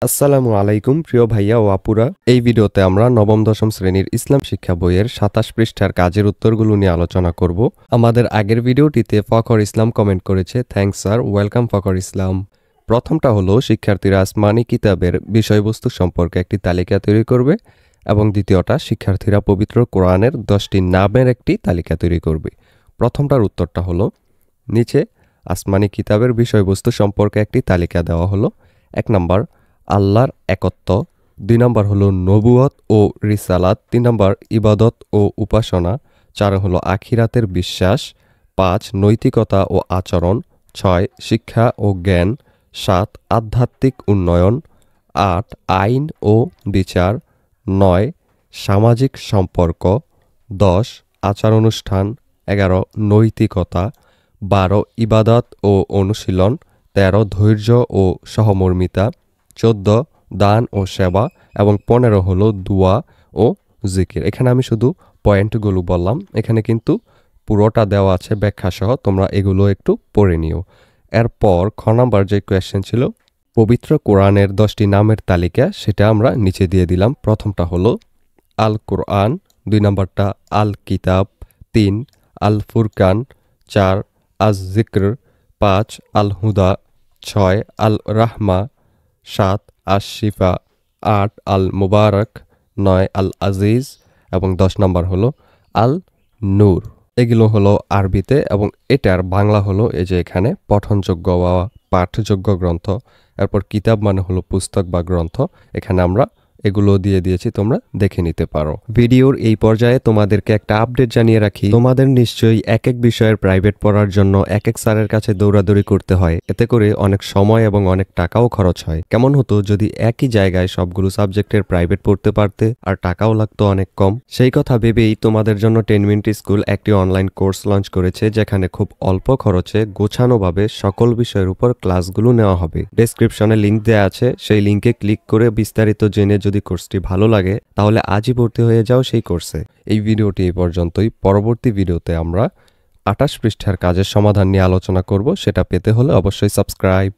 আসসালামু আলাইকুম প্রিয় ভাইয়া ও আপুরা। এই ভিডিওতে আমরা নবম দশম শ্রেণীর ইসলাম শিক্ষা বইয়ের ২৭ পৃষ্ঠার কাজের উত্তরগুলো নিয়ে আলোচনা করব। আমাদের আগের ভিডিওটিতে ফখর ইসলাম কমেন্ট করেছে, থ্যাঙ্কস স্যার, ওয়েলকাম ফখর ইসলাম। প্রথমটা হলো শিক্ষার্থীরা আসমানি কিতাবের বিষয়বস্তু সম্পর্কে একটি তালিকা তৈরি করবে, এবং দ্বিতীয়টা শিক্ষার্থীরা পবিত্র কোরআনের 10টি নামের একটি তালিকা তৈরি করবে। প্রথমটার উত্তরটা হলো, নিচে আসমানি কিতাবের বিষয়বস্তু সম্পর্কে একটি তালিকা দেওয়া হলো। 1 নম্বর আল্লাহর একত্ব, 2 নম্বর হলো নবুয়ত ও রিসালাত, 3 নম্বর ইবাদত ও উপাসনা, 4 হলো আখিরাতের বিশ্বাস, 5 নৈতিকতা ও আচরণ, 6 শিক্ষা ও জ্ঞান, 7 আধ্যাত্মিক উন্নয়ন, 8 আইন ও বিচার, 9 সামাজিক সম্পর্ক, 10 আচার অনুষ্ঠান, 11 নৈতিকতা, 12 ইবাদত ও অনুশীলন, 13 ধৈর্য ও সহমর্মিতা, 14 দান ও সেবা, এবং 15 হলো দুয়া ও জিকির। এখানে আমি শুধু পয়েন্টগুলো বললাম, এখানে কিন্তু পুরোটা দেওয়া আছে ব্যাখ্যা সহ, তোমরা এগুলো একটু পড়ে নিও। এরপর খ নাম্বার যে কোয়েশ্চেন ছিল, পবিত্র কোরআনের 10টি নামের তালিকা, সেটা আমরা নিচে দিয়ে দিলাম। প্রথমটা হলো আল কোরআন, 2 নম্বরটা আল কিতাব, 3 আল ফুরকান, 4 আজ জিক্র, 5 আল হুদা, 6 আল রাহমা, 7 আশ শিফা, 8 আল মুবারক, 9 আল আজিজ, এবং 10 নম্বর হলো আল নূর। এগুলো হলো আরবিতে, এবং এটার বাংলা হলো এই যে এখানে পঠনযোগ্য বা পাঠযোগ্য গ্রন্থ। এরপর কিতাব মানে হলো পুস্তক বা গ্রন্থ। এখানে আমরা এগুলো দিয়ে দিয়েছি, তোমরা দেখে নিতে পারো। ভিডিওর এই পর্যায়ে তোমাদেরকে একটা আপডেট জানিয়ে রাখি, তোমাদের নিশ্চয়ই এক এক বিষয়ের প্রাইভেট পড়ার জন্য এক এক স্যারের কাছে দৌড়াদৌড়ি করতে হয়। এতে করে অনেক সময় এবং অনেক টাকাও খরচ হয়। কেমন হতো যদি একই জায়গায় সবগুলো সাবজেক্টের প্রাইভেট পড়তে পারতে, আর টাকাও লাগতো অনেক কম। সেই কথা ভেবেই তোমাদের জন্য 10 মিনিট স্কুল একটি অনলাইন কোর্স লঞ্চ করেছে, যেখানে খুব অল্প খরচে গোছানোভাবে সকল বিষয়ের উপর ক্লাসগুলো নেওয়া হবে। ডেসক্রিপশনে লিংক দেওয়া আছে, সেই লিংকে ক্লিক করে বিস্তারিত জেনে যদি কোর্সটি ভালো লাগে তাহলে আজই ভর্তি হয়ে যাও সেই কোর্সে। এই ভিডিওটি এই পর্যন্তই। পরবর্তী ভিডিওতে আমরা 28 পৃষ্ঠার কাজের সমাধান নিয়ে আলোচনা করব। সেটা পেতে হলে অবশ্যই সাবস্ক্রাইব